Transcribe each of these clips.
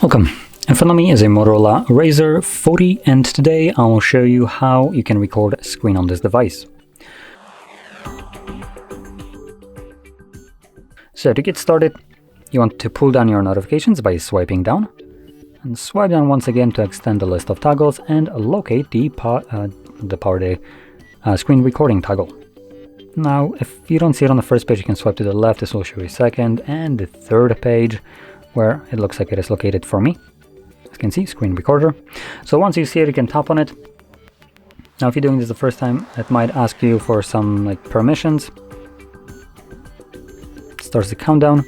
Welcome. In front of me is a Motorola Razr 40, and today I will show you how you can record a screen on this device. So to get started, you want to pull down your notifications by swiping down, and swipe down once again to extend the list of toggles and locate the screen recording toggle. Now, if you don't see it on the first page, you can swipe to the left. This will show you second and the third page, where it looks like it is located for me. As you can see, screen recorder. So once you see it, you can tap on it. Now, if you're doing this the first time, it might ask you for some permissions. Starts the countdown.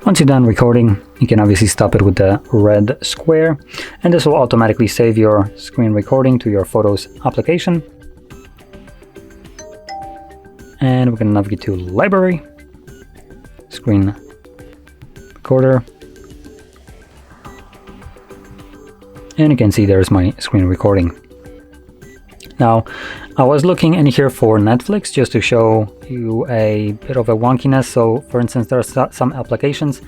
Once you're done recording, you can obviously stop it with the red square, and this will automatically save your screen recording to your Photos application. And we're going to navigate to Library, Screen Recorder, and you can see there's my screen recording. Now, I was looking in here for Netflix just to show you a bit of a wonkiness. So, for instance, there are some applications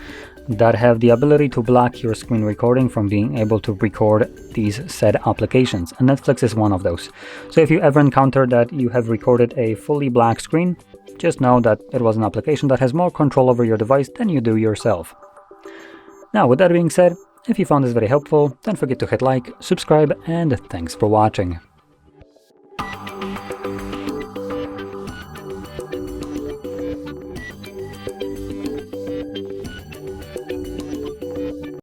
that have the ability to block your screen recording from being able to record these said applications, and Netflix is one of those. So if you ever encounter that you have recorded a fully black screen, just know that it was an application that has more control over your device than you do yourself. Now, with that being said, if you found this very helpful, don't forget to hit like, subscribe, and thanks for watching.